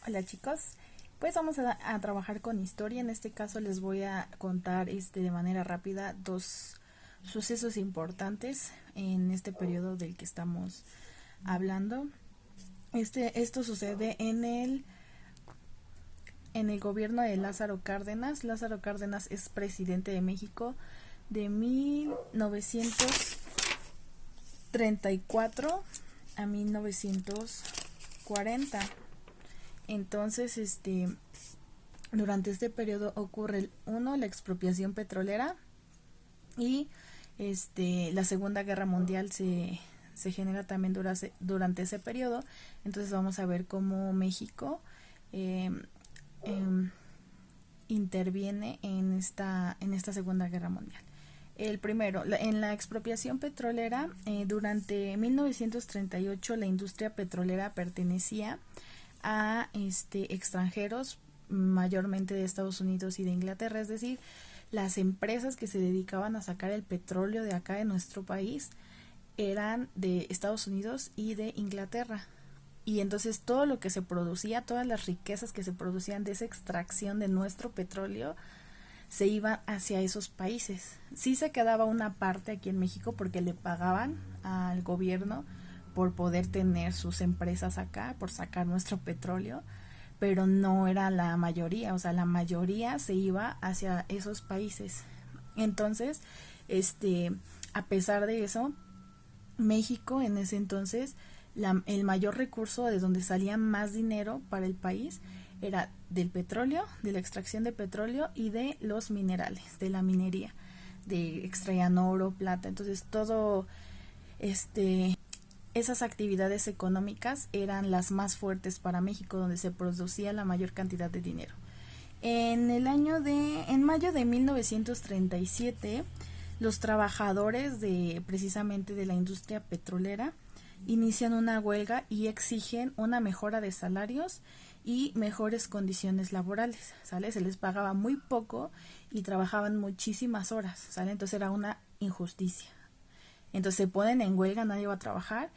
Hola chicos, pues vamos a trabajar con historia. En este caso les voy a contar de manera rápida dos sucesos importantes en este periodo del que estamos hablando. Esto sucede en el gobierno de Lázaro Cárdenas. Lázaro Cárdenas es presidente de México de 1934 a 1940. Entonces, durante este periodo ocurre la expropiación petrolera y la Segunda Guerra Mundial se genera también durante ese periodo. Entonces vamos a ver cómo México eh, eh, interviene en esta Segunda Guerra Mundial. El primero, en la expropiación petrolera, durante 1938 la industria petrolera pertenecía a extranjeros, mayormente de Estados Unidos y de Inglaterra, es decir, las empresas que se dedicaban a sacar el petróleo de acá de nuestro país eran de Estados Unidos y de Inglaterra. Y entonces todo lo que se producía, todas las riquezas que se producían de esa extracción de nuestro petróleo, se iban hacia esos países. Sí se quedaba una parte aquí en México porque le pagaban al gobierno por poder tener sus empresas acá, por sacar nuestro petróleo, pero no era la mayoría, o sea, la mayoría se iba hacia esos países. Entonces, a pesar de eso, México en ese entonces, el mayor recurso de donde salía más dinero para el país era del petróleo, de la extracción de petróleo y de los minerales, de la minería, de extraían oro, plata. Entonces todo esas actividades económicas eran las más fuertes para México, donde se producía la mayor cantidad de dinero. En mayo de 1937, los trabajadores de precisamente de la industria petrolera inician una huelga y exigen una mejora de salarios y mejores condiciones laborales, ¿sale? Se les pagaba muy poco y trabajaban muchísimas horas, ¿sale? Entonces era una injusticia. Entonces se ponen en huelga, nadie va a trabajar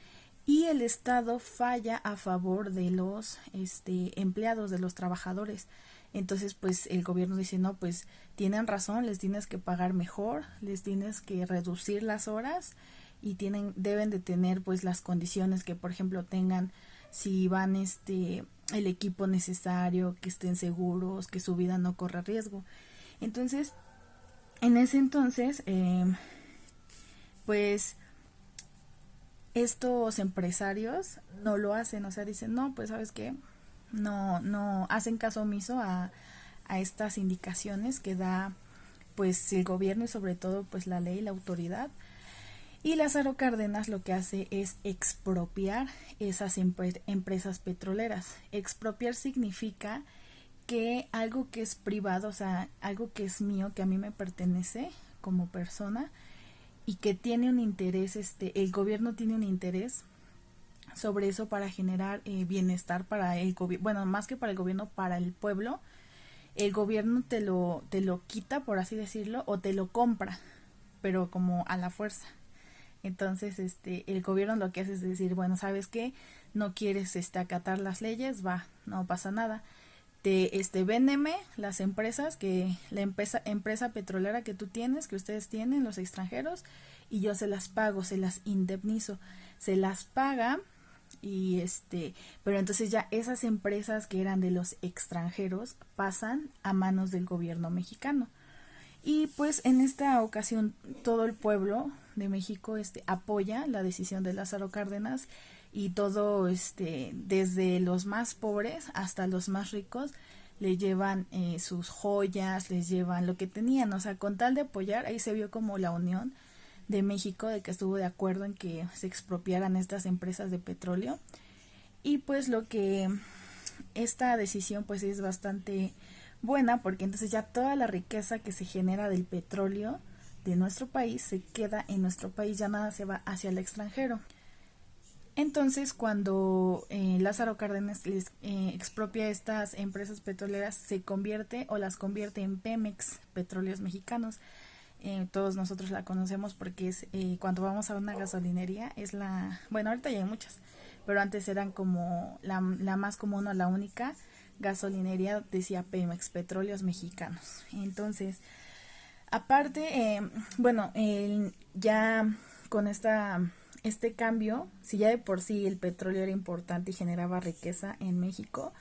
y el Estado falla a favor de los empleados, de los trabajadores. Entonces, pues el gobierno dice, no, pues tienen razón, les tienes que pagar mejor, les tienes que reducir las horas y deben de tener pues las condiciones que, por ejemplo, tengan si van el equipo necesario, que estén seguros, que su vida no corra riesgo. Entonces, en ese entonces, pues estos empresarios no lo hacen, o sea, dicen, no, pues sabes qué, no hacen caso omiso a estas indicaciones que da pues el gobierno y sobre todo pues la ley, la autoridad. Y Lázaro Cárdenas lo que hace es expropiar esas empresas petroleras. Expropiar significa que algo que es privado, o sea, algo que es mío, que a mí me pertenece como persona y que tiene un interés, el gobierno tiene un interés sobre eso para generar bienestar para el gobierno, bueno, más que para el gobierno, para el pueblo. El gobierno te lo quita, por así decirlo, o te lo compra, pero como a la fuerza. Entonces, el gobierno lo que hace es decir, bueno, ¿sabes qué? No quieres acatar las leyes, va, no pasa nada. Véndeme las empresas, la empresa petrolera que tú tienes, que ustedes tienen, los extranjeros, y yo se las pago, se las indemnizo, se las paga y pero entonces ya esas empresas que eran de los extranjeros pasan a manos del gobierno mexicano. Y pues en esta ocasión todo el pueblo de México apoya la decisión de Lázaro Cárdenas y todo desde los más pobres hasta los más ricos le llevan sus joyas, les llevan lo que tenían, o sea, con tal de apoyar, ahí se vio como la unión de México de que estuvo de acuerdo en que se expropiaran estas empresas de petróleo. Y pues esta decisión pues es bastante buena porque entonces ya toda la riqueza que se genera del petróleo de nuestro país se queda en nuestro país, ya nada se va hacia el extranjero. Entonces, cuando Lázaro Cárdenas les expropia estas empresas petroleras, se convierte o las convierte en Pemex, Petróleos Mexicanos. Todos nosotros la conocemos porque es cuando vamos a una gasolinería, es bueno, ahorita ya hay muchas, pero antes eran como la más común o la única gasolinería, decía Pemex, Petróleos Mexicanos. Entonces, aparte, bueno, ya con este cambio, si ya de por sí el petróleo era importante y generaba riqueza en México,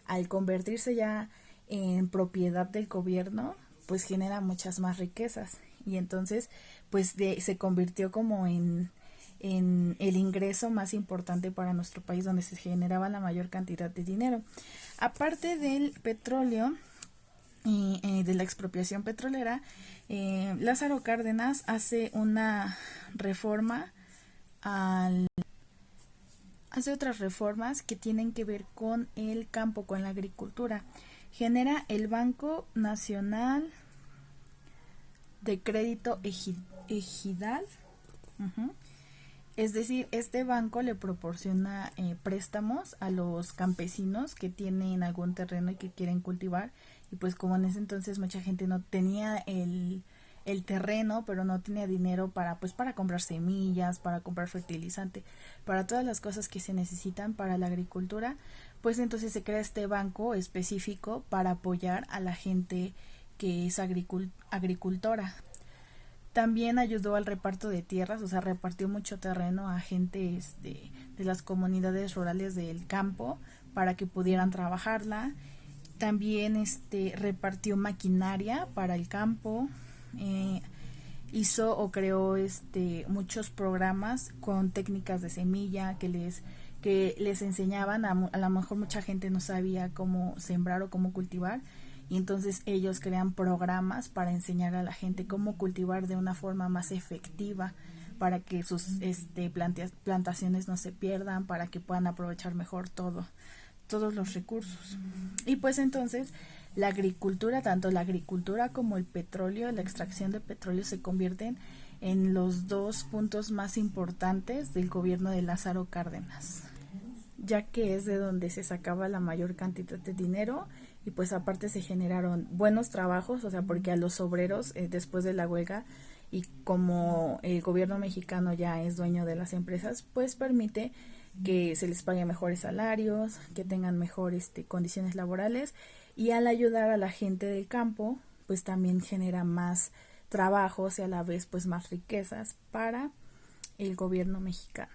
al convertirse ya en propiedad del gobierno, pues genera muchas más riquezas. Y entonces, pues se convirtió como en el ingreso más importante para nuestro país, donde se generaba la mayor cantidad de dinero. Aparte del petróleo y de la expropiación petrolera, Lázaro Cárdenas hace una reforma hace otras reformas que tienen que ver con el campo, con la agricultura. Genera el Banco Nacional de Crédito Ejidal. Uh-huh. Es decir, este banco le proporciona préstamos a los campesinos que tienen algún terreno y que quieren cultivar. Y pues como en ese entonces mucha gente no tenía el terreno, pero no tenía dinero para comprar semillas, para comprar fertilizante, para todas las cosas que se necesitan para la agricultura, pues entonces se crea este banco específico para apoyar a la gente que es agricultora. También ayudó al reparto de tierras, o sea, repartió mucho terreno a gente de las comunidades rurales del campo para que pudieran trabajarla. También repartió maquinaria para el campo. Hizo o creó muchos programas con técnicas de semilla que les enseñaban, a lo mejor mucha gente no sabía cómo sembrar o cómo cultivar, y entonces ellos crean programas para enseñar a la gente cómo cultivar de una forma más efectiva para que sus plantaciones no se pierdan, para que puedan aprovechar mejor todos los recursos. Y pues entonces la agricultura, tanto la agricultura como el petróleo, la extracción de petróleo, se convierten en los dos puntos más importantes del gobierno de Lázaro Cárdenas, ya que es de donde se sacaba la mayor cantidad de dinero. Y pues aparte se generaron buenos trabajos, o sea, porque a los obreros después de la huelga, y como el gobierno mexicano ya es dueño de las empresas, pues permite que se les pague mejores salarios, que tengan mejores condiciones laborales, y al ayudar a la gente del campo, pues también genera más trabajos y a la vez pues más riquezas para el gobierno mexicano.